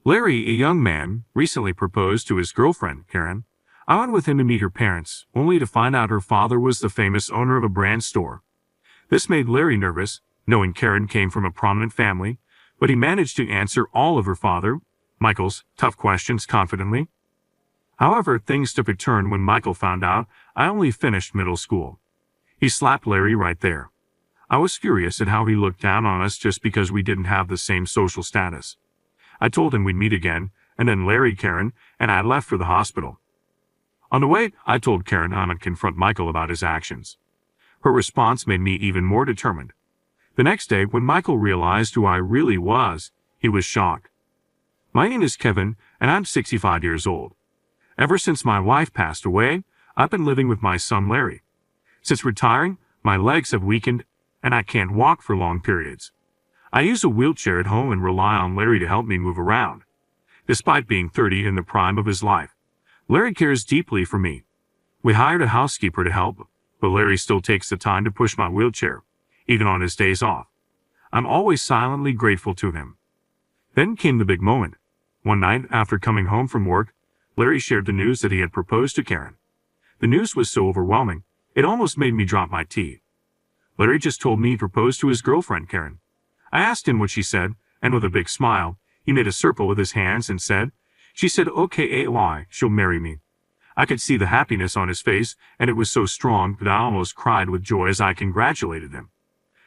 Larry, a young man, recently proposed to his girlfriend, Karen. I went with him to meet her parents, only to find out her father was the famous owner of a brand store. This made Larry nervous, knowing Karen came from a prominent family, but he managed to answer all of her father, Michael's, tough questions confidently. However, things took a turn when Michael found out I only finished middle school. He slapped Larry right there. I was furious at how he looked down on us just because we didn't have the same social status. I told him we'd meet again, and then Larry, Karen, and I left for the hospital. On the way, I told Karen I would confront Michael about his actions. Her response made me even more determined. The next day, when Michael realized who I really was, he was shocked. My name is Kevin, and I'm 65 years old. Ever since my wife passed away, I've been living with my son Larry. Since retiring, my legs have weakened, and I can't walk for long periods. I use a wheelchair at home and rely on Larry to help me move around. Despite being 30 in the prime of his life, Larry cares deeply for me. We hired a housekeeper to help, but Larry still takes the time to push my wheelchair, even on his days off. I'm always silently grateful to him. Then came the big moment. One night, after coming home from work, Larry shared the news that he had proposed to Karen. The news was so overwhelming, it almost made me drop my tea. Larry just told me he proposed to his girlfriend, Karen. I asked him what she said, and with a big smile, he made a circle with his hands and said, "She said, okay, she'll marry me." I could see the happiness on his face, and it was so strong that I almost cried with joy as I congratulated him.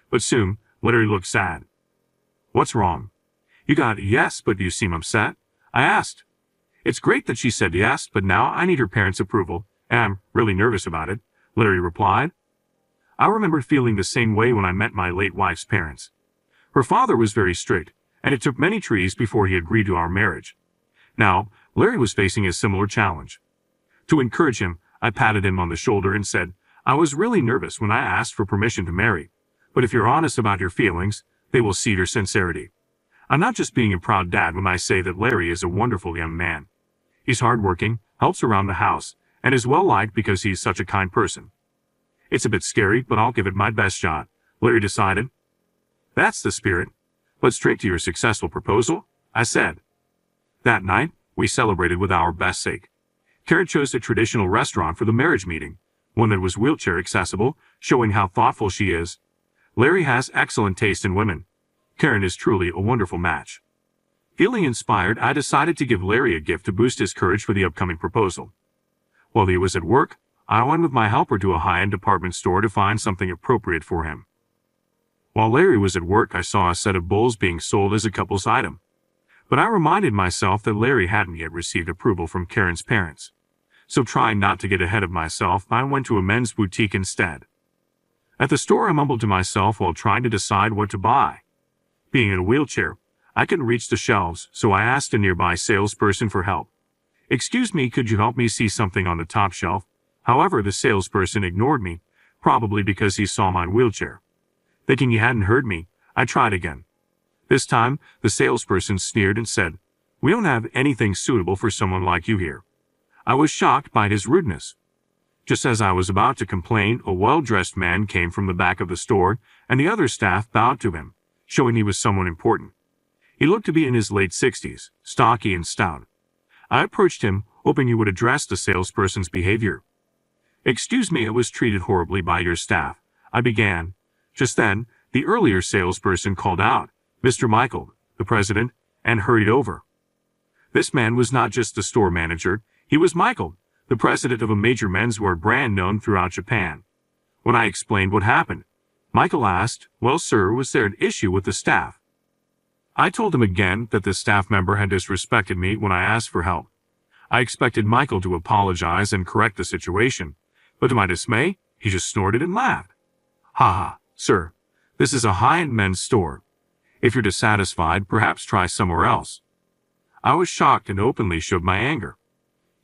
But soon, Larry looked sad. "What's wrong? You got a yes, but you seem upset?" I asked. "It's great that she said yes, but now I need her parents' approval, and I'm really nervous about it," Larry replied. I remember feeling the same way when I met my late wife's parents. Her father was very strict, and it took many trees before he agreed to our marriage. Now, Larry was facing a similar challenge. To encourage him, I patted him on the shoulder and said, "I was really nervous when I asked for permission to marry, but if you're honest about your feelings, they will see your sincerity. I'm not just being a proud dad when I say that Larry is a wonderful young man. He's hardworking, helps around the house, and is well-liked because he's such a kind person. It's a bit scary, but I'll give it my best shot," Larry decided. "That's the spirit. Let's straight to your successful proposal," I said. That night, we celebrated with our best sake. Karen chose a traditional restaurant for the marriage meeting, one that was wheelchair accessible, showing how thoughtful she is. Larry has excellent taste in women. Karen is truly a wonderful match. Feeling inspired, I decided to give Larry a gift to boost his courage for the upcoming proposal. While he was at work, I went with my helper to a high-end department store to find something appropriate for him. While Larry was at work, I saw a set of bowls being sold as a couple's item. But I reminded myself that Larry hadn't yet received approval from Karen's parents. So trying not to get ahead of myself, I went to a men's boutique instead. At the store, I mumbled to myself while trying to decide what to buy. Being in a wheelchair, I couldn't reach the shelves, so I asked a nearby salesperson for help. "Excuse me, could you help me see something on the top shelf?" However, the salesperson ignored me, probably because he saw my wheelchair. Thinking he hadn't heard me, I tried again. This time, the salesperson sneered and said, "We don't have anything suitable for someone like you here." I was shocked by his rudeness. Just as I was about to complain, a well-dressed man came from the back of the store, and the other staff bowed to him, showing he was someone important. He looked to be in his late 60s, stocky and stout. I approached him, hoping he would address the salesperson's behavior. "Excuse me, I was treated horribly by your staff," I began. Just then, the earlier salesperson called out, "Mr. Michael, the president," and hurried over. This man was not just the store manager, he was Michael, the president of a major menswear brand known throughout Japan. When I explained what happened, Michael asked, "Well, sir, was there an issue with the staff?" I told him again that the staff member had disrespected me when I asked for help. I expected Michael to apologize and correct the situation, but to my dismay, he just snorted and laughed. "Ha, sir, this is a high-end men's store. If you're dissatisfied, perhaps try somewhere else." I was shocked and openly showed my anger.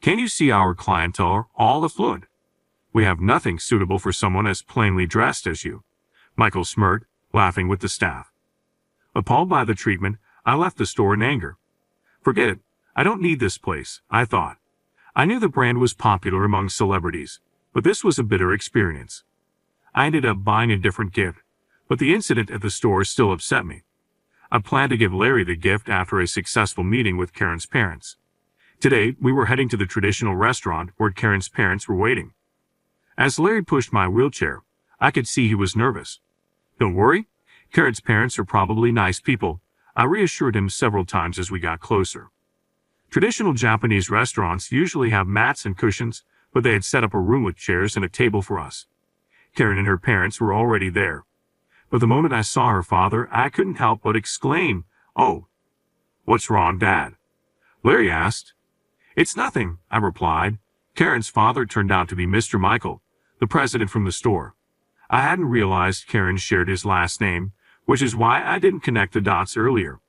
"Can't you see our clientele are all affluent? We have nothing suitable for someone as plainly dressed as you." Michael smirked, laughing with the staff. Appalled by the treatment, I left the store in anger. Forget it, I don't need this place, I thought. I knew the brand was popular among celebrities, but this was a bitter experience. I ended up buying a different gift, but the incident at the store still upset me. I planned to give Larry the gift after a successful meeting with Karen's parents. Today, we were heading to the traditional restaurant where Karen's parents were waiting. As Larry pushed my wheelchair, I could see he was nervous. "Don't worry, Karen's parents are probably nice people," I reassured him several times as we got closer. Traditional Japanese restaurants usually have mats and cushions, but they had set up a room with chairs and a table for us. Karen and her parents were already there. But the moment I saw her father, I couldn't help but exclaim, "Oh, what's wrong, Dad?" Larry asked. "It's nothing," I replied. Karen's father turned out to be Mr. Michael, the president from the store. I hadn't realized Karen shared his last name, which is why I didn't connect the dots earlier.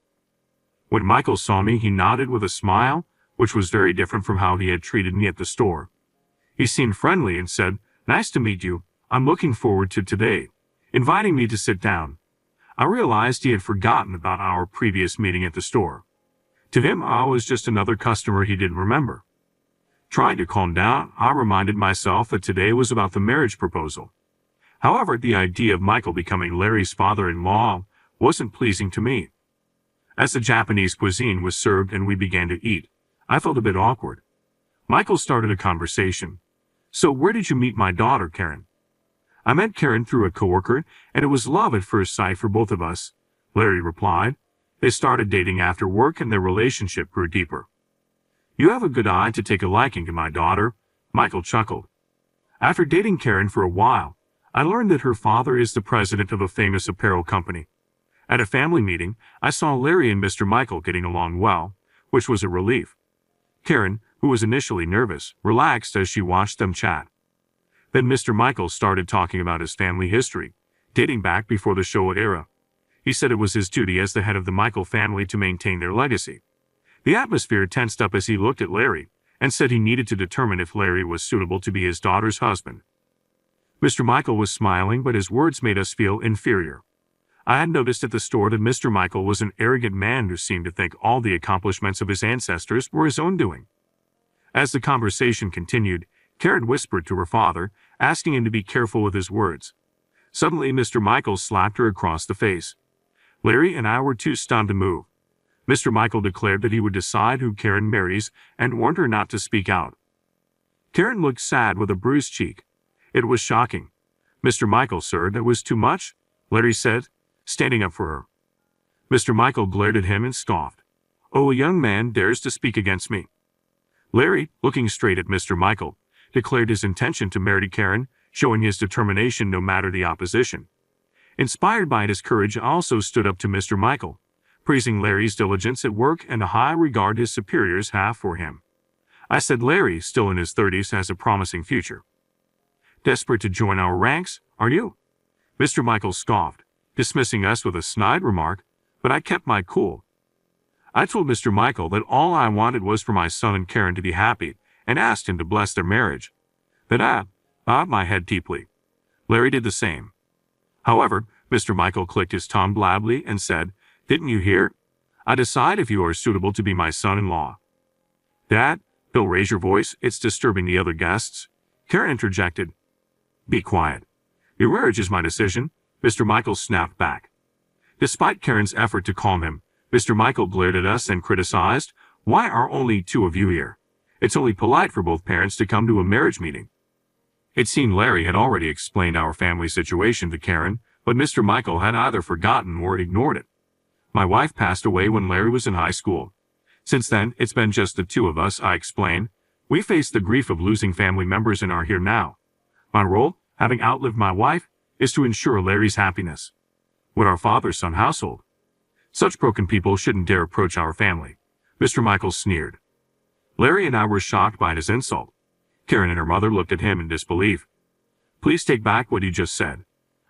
When Michael saw me, he nodded with a smile, which was very different from how he had treated me at the store. He seemed friendly and said, "Nice to meet you. I'm looking forward to today," inviting me to sit down. I realized he had forgotten about our previous meeting at the store. To him, I was just another customer he didn't remember. Trying to calm down, I reminded myself that today was about the marriage proposal. However, the idea of Michael becoming Larry's father-in-law wasn't pleasing to me. As the Japanese cuisine was served and we began to eat, I felt a bit awkward. Michael started a conversation. "So where did you meet my daughter, Karen?" "I met Karen through a coworker, and it was love at first sight for both of us," Larry replied. "They started dating after work and their relationship grew deeper." "You have a good eye to take a liking to my daughter," Michael chuckled. After dating Karen for a while, I learned that her father is the president of a famous apparel company. At a family meeting, I saw Larry and Mr. Michael getting along well, which was a relief. Karen, who was initially nervous, relaxed as she watched them chat. Then Mr. Michael started talking about his family history, dating back before the Showa era. He said it was his duty as the head of the Michael family to maintain their legacy. The atmosphere tensed up as he looked at Larry and said he needed to determine if Larry was suitable to be his daughter's husband. Mr. Michael was smiling, but his words made us feel inferior. I had noticed at the store that Mr. Michael was an arrogant man who seemed to think all the accomplishments of his ancestors were his own doing. As the conversation continued, Karen whispered to her father, asking him to be careful with his words. Suddenly, Mr. Michael slapped her across the face. Larry and I were too stunned to move. Mr. Michael declared that he would decide who Karen marries and warned her not to speak out. Karen looked sad with a bruised cheek. It was shocking. "Mr. Michael, sir, that was too much," Larry said, standing up for her. Mr. Michael glared at him and scoffed. "Oh, a young man dares to speak against me." Larry, looking straight at Mr. Michael, declared his intention to marry Karen, showing his determination no matter the opposition. Inspired by his courage, I also stood up to Mr. Michael, praising Larry's diligence at work and the high regard his superiors have for him. I said Larry, still in his 30s, has a promising future. "Desperate to join our ranks, are you?" Mr. Michael scoffed, dismissing us with a snide remark, but I kept my cool. I told Mr. Michael that all I wanted was for my son and Karen to be happy, and asked him to bless their marriage. Then I bowed my head deeply. Larry did the same. However, Mr. Michael clicked his tongue blably and said, "Didn't you hear? I decide if you are suitable to be my son-in-law." "Dad, don't raise your voice, it's disturbing the other guests," Karen interjected. "Be quiet. Your marriage is my decision," Mr. Michael snapped back. Despite Karen's effort to calm him, Mr. Michael glared at us and criticized, "Why are only two of you here? It's only polite for both parents to come to a marriage meeting." It seemed Larry had already explained our family situation to Karen, but Mr. Michael had either forgotten or ignored it. "My wife passed away when Larry was in high school. Since then, it's been just the two of us," I explained. "We face the grief of losing family members and are here now. My role, having outlived my wife, is to ensure Larry's happiness. With our father-son household, such broken people shouldn't dare approach our family," Mr. Michael sneered. Larry and I were shocked by his insult. Karen and her mother looked at him in disbelief. "Please take back what you just said.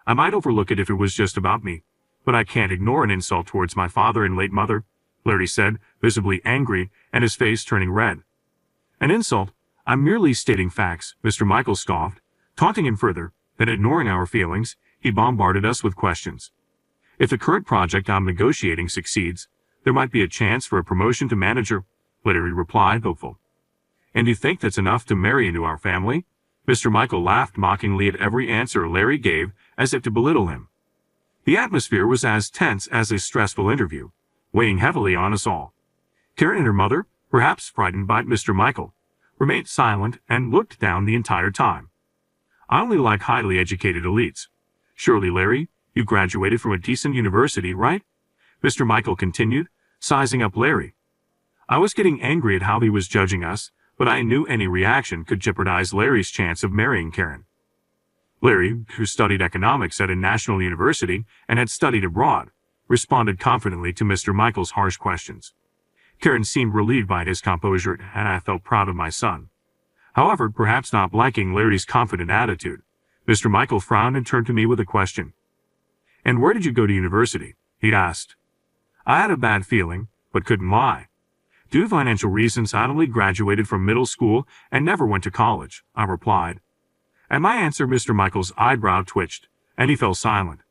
I might overlook it if it was just about me, but I can't ignore an insult towards my father and late mother," Larry said, visibly angry and his face turning red. "An insult? I'm merely stating facts," Mr. Michael scoffed, taunting him further. Then, ignoring our feelings, he bombarded us with questions. "If the current project I'm negotiating succeeds, there might be a chance for a promotion to manager," Larry replied, hopeful. "And you think that's enough to marry into our family?" Mr. Michael laughed mockingly at every answer Larry gave, as if to belittle him. The atmosphere was as tense as a stressful interview, weighing heavily on us all. Karen and her mother, perhaps frightened by Mr. Michael, remained silent and looked down the entire time. I only like highly educated elites. Surely, Larry, you graduated from a decent university, right? Mr. Michael continued, sizing up Larry. I was getting angry at how he was judging us, but I knew any reaction could jeopardize Larry's chance of marrying Karen. Larry, who studied economics at a national university and had studied abroad, responded confidently to Mr. Michael's harsh questions. Karen seemed relieved by his composure, and I felt proud of my son. However, perhaps not liking Larry's confident attitude, Mr. Michael frowned and turned to me with a question. "And where did you go to university?" he asked. I had a bad feeling, but couldn't lie. Due to financial reasons, I only graduated from middle school and never went to college, I replied. At my answer, Mr. Michael's eyebrow twitched, and he fell silent.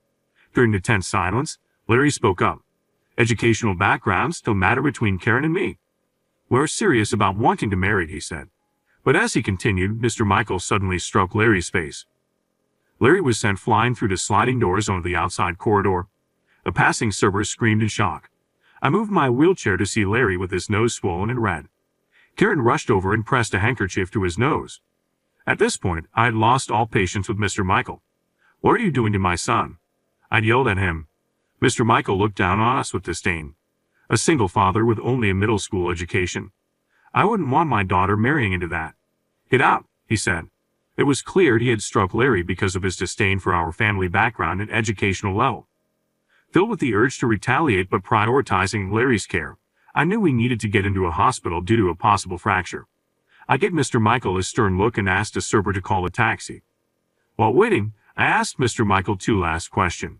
During the tense silence, Larry spoke up. Educational backgrounds still matter between Karen and me. We're serious about wanting to marry, he said. But as he continued, Mr. Michael suddenly stroked Larry's face. Larry was sent flying through the sliding doors onto the outside corridor. A passing server screamed in shock. I moved my wheelchair to see Larry with his nose swollen and red. Karen rushed over and pressed a handkerchief to his nose. At this point, I had lost all patience with Mr. Michael. "What are you doing to my son?" I'd yelled at him. Mr. Michael looked down on us with disdain. A single father with only a middle school education. I wouldn't want my daughter marrying into that. "Get out," he said. It was clear he had struck Larry because of his disdain for our family background and educational level. Filled with the urge to retaliate but prioritizing Larry's care, I knew we needed to get into a hospital due to a possible fracture. I gave Mr. Michael a stern look and asked a server to call a taxi. While waiting, I asked Mr. Michael two last questions.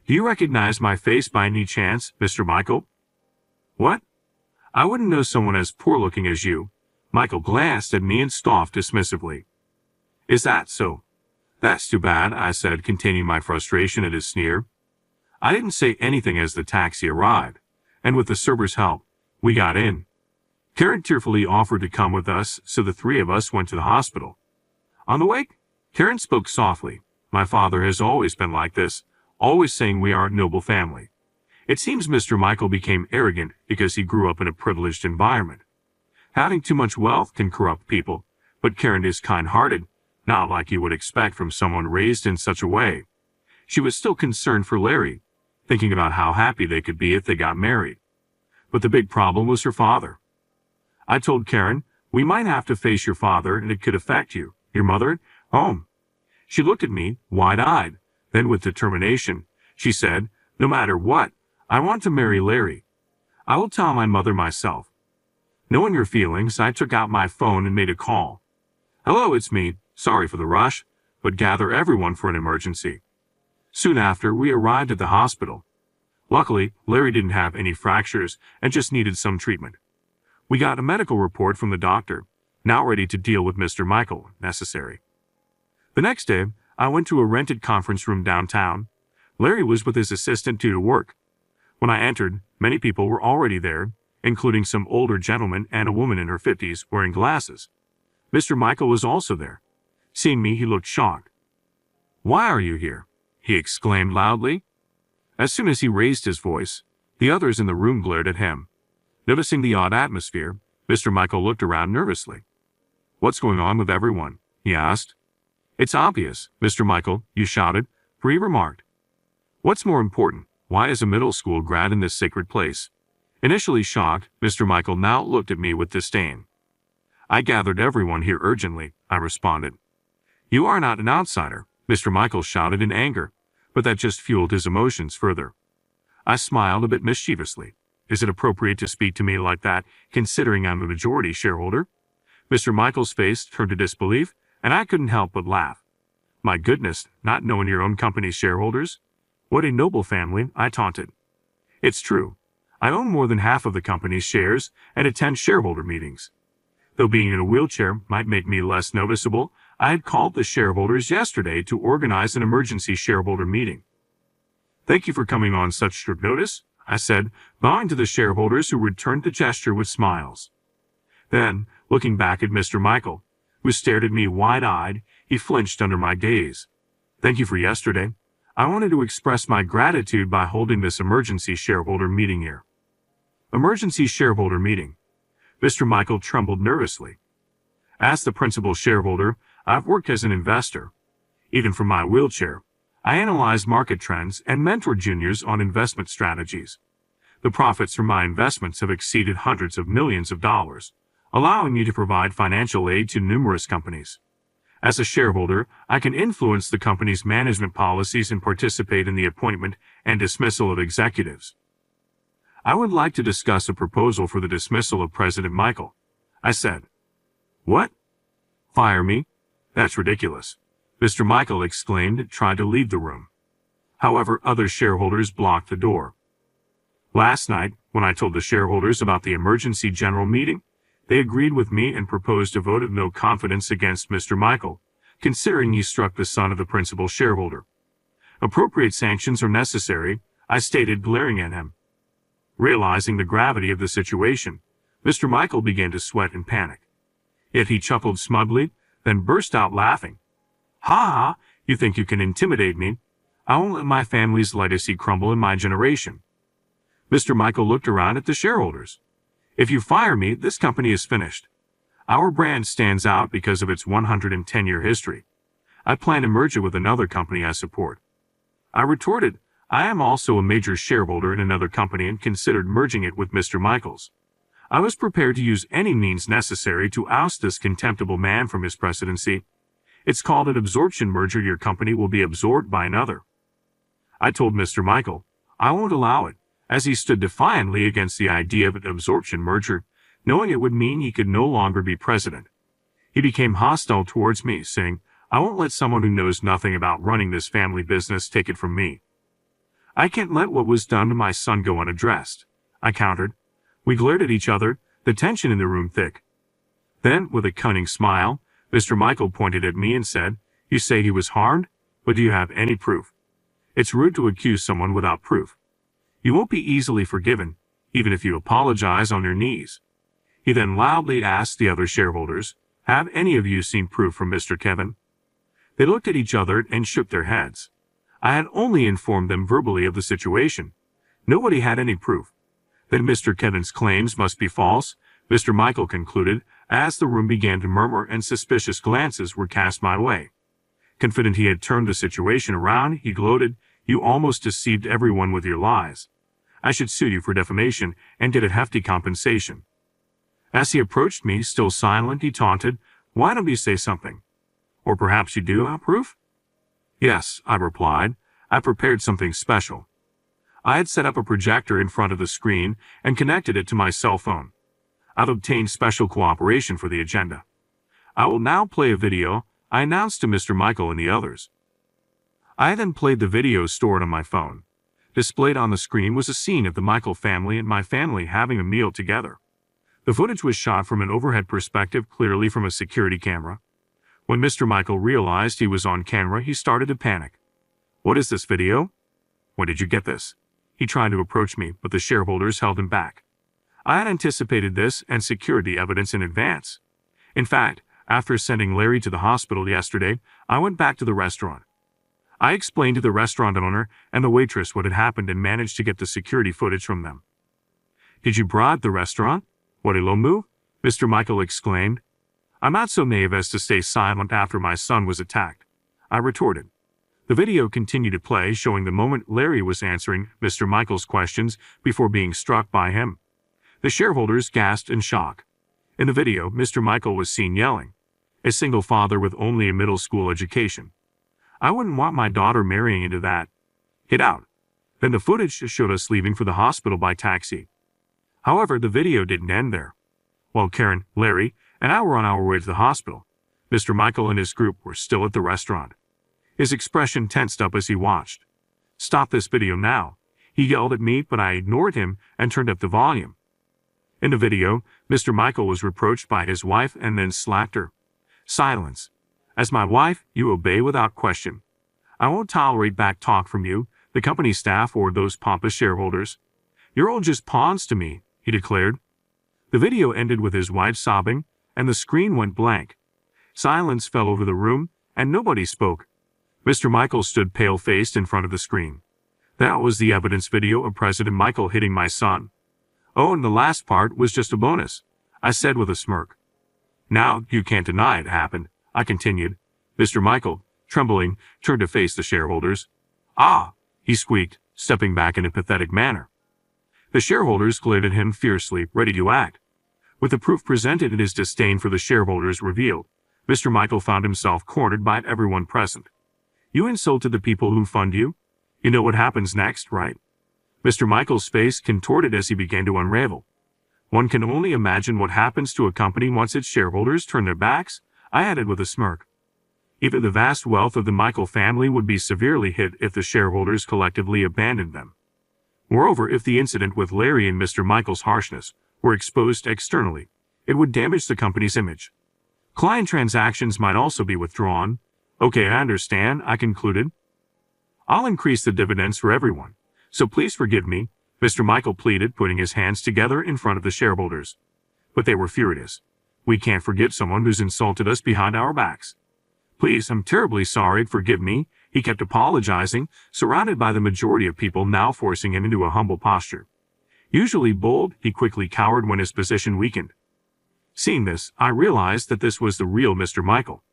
"Do you recognize my face by any chance, Mr. Michael?" "What?" "I wouldn't know someone as poor-looking as you." Michael glanced at me and scoffed dismissively. "Is that so?" "That's too bad," I said, containing my frustration at his sneer. I didn't say anything as the taxi arrived, and with the server's help, we got in. Karen tearfully offered to come with us, so the three of us went to the hospital. On the way, Karen spoke softly. "My father has always been like this, always saying we are a noble family. It seems Mr. Michael became arrogant because he grew up in a privileged environment. Having too much wealth can corrupt people, but Karen is kind-hearted, not like you would expect from someone raised in such a way." She was still concerned for Larry, thinking about how happy they could be if they got married. But the big problem was her father. I told Karen, "We might have to face your father and it could affect you, your mother, at home." She looked at me, wide-eyed. Then with determination, she said, "No matter what, I want to marry Larry. I will tell my mother myself." Knowing her feelings, I took out my phone and made a call. "Hello, it's me. Sorry for the rush, but gather everyone for an emergency." Soon after, we arrived at the hospital. Luckily, Larry didn't have any fractures and just needed some treatment. We got a medical report from the doctor, now ready to deal with Mr. Michael, if necessary. The next day, I went to a rented conference room downtown. Larry was with his assistant due to work. When I entered, many people were already there, including some older gentlemen and a woman in her 50s wearing glasses. Mr. Michael was also there. Seeing me, he looked shocked. "Why are you here?" he exclaimed loudly. As soon as he raised his voice, the others in the room glared at him. Noticing the odd atmosphere, Mr. Michael looked around nervously. "What's going on with everyone?" he asked. "It's obvious, Mr. Michael," you shouted, for he remarked. "What's more important, why is a middle school grad in this sacred place?" Initially shocked, Mr. Michael now looked at me with disdain. "I gathered everyone here urgently," I responded. "You are not an outsider," Mr. Michael shouted in anger, but that just fueled his emotions further. I smiled a bit mischievously. Is it appropriate to speak to me like that, considering I'm a majority shareholder? Mr. Michael's face turned to disbelief, and I couldn't help but laugh. "My goodness, not knowing your own company's shareholders? What a noble family," I taunted. "It's true. I own more than half of the company's shares and attend shareholder meetings. Though being in a wheelchair might make me less noticeable, I had called the shareholders yesterday to organize an emergency shareholder meeting." "Thank you for coming on such short notice," I said, bowing to the shareholders who returned the gesture with smiles. Then, looking back at Mr. Michael, who stared at me wide-eyed, he flinched under my gaze. "Thank you for yesterday. I wanted to express my gratitude by holding this emergency shareholder meeting here. Emergency shareholder meeting. Mr. Michael trembled nervously. As the principal shareholder, I've worked as an investor. Even from my wheelchair, I analyzed market trends and mentored juniors on investment strategies. The profits from my investments have exceeded hundreds of millions of dollars, allowing me to provide financial aid to numerous companies. As a shareholder, I can influence the company's management policies and participate in the appointment and dismissal of executives. I would like to discuss a proposal for the dismissal of President Michael, I said. What? Fire me? That's ridiculous, Mr. Michael exclaimed and tried to leave the room. However, other shareholders blocked the door. Last night, when I told the shareholders about the emergency general meeting, they agreed with me and proposed a vote of no confidence against Mr. Michael, considering he struck the son of the principal shareholder. Appropriate sanctions are necessary, I stated, glaring at him. Realizing the gravity of the situation, Mr. Michael began to sweat and panic. Yet he chuckled smugly, then burst out laughing. Ha ha, you think you can intimidate me? I won't let my family's legacy crumble in my generation. Mr. Michael looked around at the shareholders. If you fire me, this company is finished. Our brand stands out because of its 110-year history. I plan to merge it with another company I support. I retorted, I am also a major shareholder in another company and considered merging it with Mr. Michael's. I was prepared to use any means necessary to oust this contemptible man from his presidency. It's called an absorption merger. Your company will be absorbed by another. I told Mr. Michael, I won't allow it, as he stood defiantly against the idea of an absorption merger, knowing it would mean he could no longer be president. He became hostile towards me, saying, I won't let someone who knows nothing about running this family business take it from me. I can't let what was done to my son go unaddressed, I countered. We glared at each other, the tension in the room thick. Then, with a cunning smile, Mr. Michael pointed at me and said, You say he was harmed, but do you have any proof? It's rude to accuse someone without proof. You won't be easily forgiven, even if you apologize on your knees. He then loudly asked the other shareholders, Have any of you seen proof from Mr. Kevin? They looked at each other and shook their heads. I had only informed them verbally of the situation. Nobody had any proof. Then Mr. Kevin's claims must be false, Mr. Michael concluded, as the room began to murmur and suspicious glances were cast my way. Confident he had turned the situation around, he gloated, You almost deceived everyone with your lies. I should sue you for defamation and get a hefty compensation. As he approached me, still silent, he taunted, Why don't you say something? Or perhaps you do have proof? Yes, I replied. I prepared something special. I had set up a projector in front of the screen and connected it to my cell phone. I've obtained special cooperation for the agenda. I will now play a video, I announced to Mr. Michael and the others. I then played the video stored on my phone. Displayed on the screen was a scene of the Michael family and my family having a meal together. The footage was shot from an overhead perspective, clearly from a security camera. When Mr. Michael realized he was on camera, he started to panic. What is this video? When did you get this? He tried to approach me, but the shareholders held him back. I had anticipated this and secured the evidence in advance. In fact, after sending Larry to the hospital yesterday, I went back to the restaurant. I explained to the restaurant owner and the waitress what had happened and managed to get the security footage from them. Did you bribe the restaurant? What a low move, Mr. Michael exclaimed. I'm not so naive as to stay silent after my son was attacked, I retorted. The video continued to play, showing the moment Larry was answering Mr. Michael's questions before being struck by him. The shareholders gasped in shock. In the video, Mr. Michael was seen yelling, a single father with only a middle school education. I wouldn't want my daughter marrying into that. Get out. Then the footage showed us leaving for the hospital by taxi. However, the video didn't end there. While Karen, Larry, and I were on our way to the hospital, Mr. Michael and his group were still at the restaurant. His expression tensed up as he watched. Stop this video now. He yelled at me, but I ignored him and turned up the volume. In the video, Mr. Michael was reproached by his wife and then slapped her. Silence. As my wife, you obey without question. I won't tolerate back talk from you, the company staff, or those pompous shareholders. You're all just pawns to me, he declared. The video ended with his wife sobbing, and the screen went blank. Silence fell over the room, and nobody spoke. Mr. Michael stood pale-faced in front of the screen. That was the evidence video of President Michael hitting my son. Oh, and the last part was just a bonus, I said with a smirk. Now, you can't deny it happened, I continued. Mr. Michael, trembling, turned to face the shareholders. Ah, he squeaked, stepping back in a pathetic manner. The shareholders glared at him fiercely, ready to act. With the proof presented and his disdain for the shareholders revealed, Mr. Michael found himself cornered by everyone present. You insulted the people who fund you? You know what happens next, right? Mr. Michael's face contorted as he began to unravel. One can only imagine what happens to a company once its shareholders turn their backs, I added with a smirk. Even the vast wealth of the Michael family would be severely hit if the shareholders collectively abandoned them. Moreover, if the incident with Larry and Mr. Michael's harshness were exposed externally, it would damage the company's image. Client transactions might also be withdrawn. Okay, I understand, I concluded. I'll increase the dividends for everyone, so please forgive me, Mr. Michael pleaded, putting his hands together in front of the shareholders. But they were furious. We can't forgive someone who's insulted us behind our backs. Please, I'm terribly sorry, forgive me, he kept apologizing, surrounded by the majority of people now forcing him into a humble posture. Usually bold, he quickly cowered when his position weakened. Seeing this, I realized that this was the real Mr. Michael.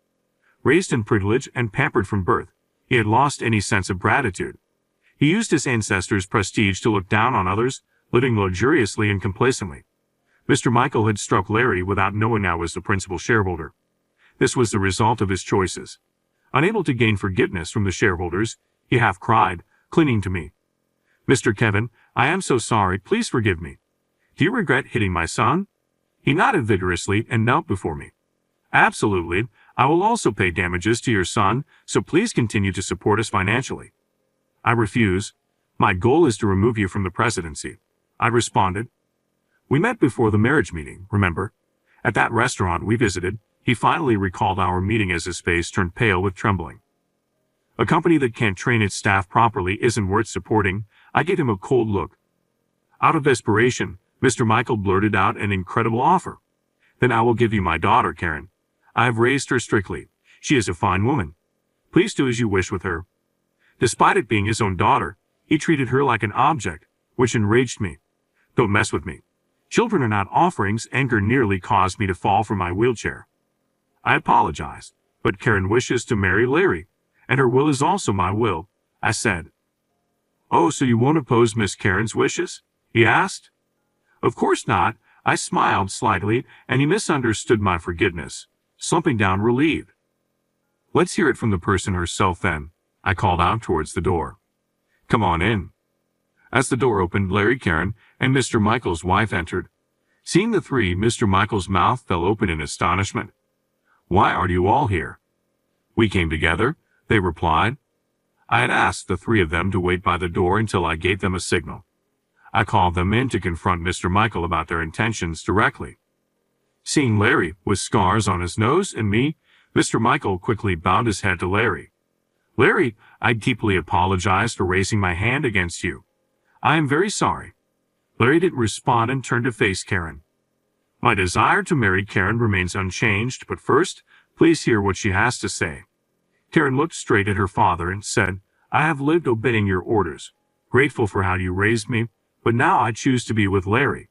Raised in privilege and pampered from birth, he had lost any sense of gratitude. He used his ancestors' prestige to look down on others, living luxuriously and complacently. Mr. Michael had struck Larry without knowing I was the principal shareholder. This was the result of his choices. Unable to gain forgiveness from the shareholders, he half cried, clinging to me. Mr. Kevin, I am so sorry, please forgive me. Do you regret hitting my son? He nodded vigorously and knelt before me. Absolutely, I will also pay damages to your son, so please continue to support us financially. I refuse. My goal is to remove you from the presidency, I responded. We met before the marriage meeting, remember? At that restaurant we visited, he finally recalled our meeting as his face turned pale with trembling. A company that can't train its staff properly isn't worth supporting. I gave him a cold look. Out of desperation, Mr. Michael blurted out an incredible offer. Then I will give you my daughter, Karen. I have raised her strictly. She is a fine woman. Please do as you wish with her. Despite it being his own daughter, he treated her like an object, which enraged me. Don't mess with me. Children are not offerings. Anger nearly caused me to fall from my wheelchair. I apologized, but Karen wishes to marry Larry, and her will is also my will, I said. Oh, so you won't oppose Miss Karen's wishes? He asked. Of course not. I smiled slightly, and he misunderstood my forgiveness, slumping down relieved. Let's hear it from the person herself then, I called out towards the door. Come on in. As the door opened, Larry, Karen, and Mr. Michael's wife entered. Seeing the three, Mr. Michael's mouth fell open in astonishment. Why are you all here? We came together, they replied. I had asked the three of them to wait by the door until I gave them a signal. I called them in to confront Mr. Michael about their intentions directly. Seeing Larry with scars on his nose and me, Mr. Michael quickly bowed his head to Larry. Larry, I deeply apologize for raising my hand against you. I am very sorry. Larry didn't respond and turned to face Karen. My desire to marry Karen remains unchanged, but first, please hear what she has to say. Karen looked straight at her father and said, I have lived obeying your orders, grateful for how you raised me, but now I choose to be with Larry.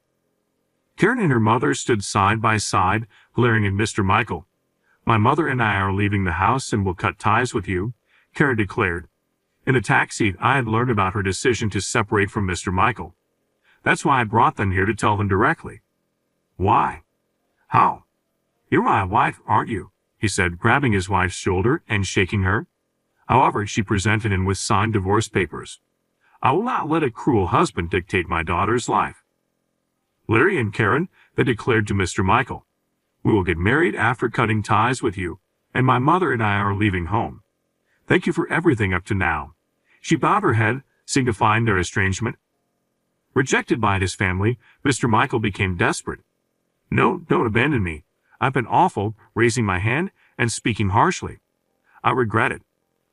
Karen and her mother stood side by side, glaring at Mr. Michael. My mother and I are leaving the house and will cut ties with you, Karen declared. In a taxi, I had learned about her decision to separate from Mr. Michael. That's why I brought them here to tell them directly. Why? How? You're my wife, aren't you? He said, grabbing his wife's shoulder and shaking her. However, she presented him with signed divorce papers. I will not let a cruel husband dictate my daughter's life. Larry and Karen, they declared to Mr. Michael, we will get married after cutting ties with you, and my mother and I are leaving home. Thank you for everything up to now. She bowed her head, signifying their estrangement. Rejected by his family, Mr. Michael became desperate. No, don't abandon me. I've been awful, raising my hand and speaking harshly. I regret it.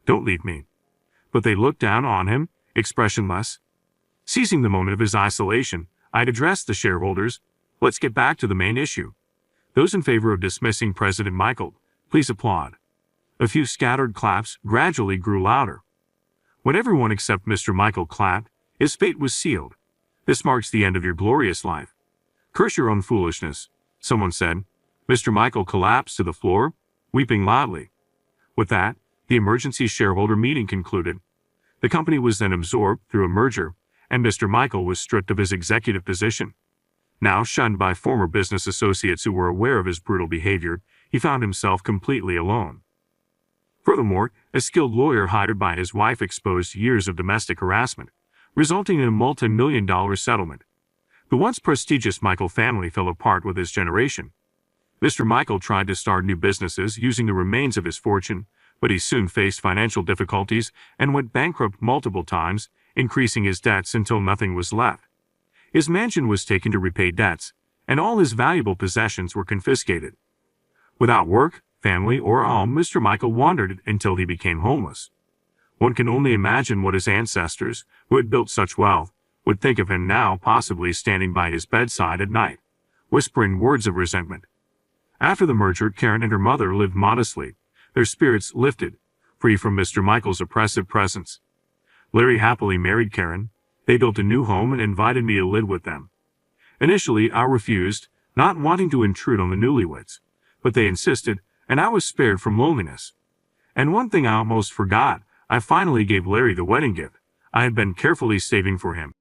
Don't leave me. But they looked down on him, expressionless. Seizing the moment of his isolation, I'd addressed the shareholders. Let's get back to the main issue. Those in favor of dismissing President Michael, please applaud. A few scattered claps gradually grew louder. When everyone except Mr. Michael clapped, his fate was sealed. "This marks the end of your glorious life. Curse your own foolishness," someone said. Mr. Michael collapsed to the floor, weeping loudly. With that, the emergency shareholder meeting concluded. The company was then absorbed through a merger, and Mr. Michael was stripped of his executive position. Now shunned by former business associates who were aware of his brutal behavior, he found himself completely alone. Furthermore, a skilled lawyer hired by his wife exposed years of domestic harassment, resulting in a multi-million-dollar settlement. The once prestigious Michael family fell apart with his generation. Mr. Michael tried to start new businesses using the remains of his fortune, but he soon faced financial difficulties and went bankrupt multiple times, increasing his debts until nothing was left. His mansion was taken to repay debts, and all his valuable possessions were confiscated. Without work, family, or home, Mr. Michael wandered until he became homeless. One can only imagine what his ancestors, who had built such wealth, would think of him now, possibly standing by his bedside at night, whispering words of resentment. After the merger, Karen and her mother lived modestly, their spirits lifted, free from Mr. Michael's oppressive presence. Larry happily married Karen. They built a new home and invited me to live with them. Initially, I refused, not wanting to intrude on the newlyweds, but they insisted, and I was spared from loneliness. And one thing I almost forgot, I finally gave Larry the wedding gift I had been carefully saving for him.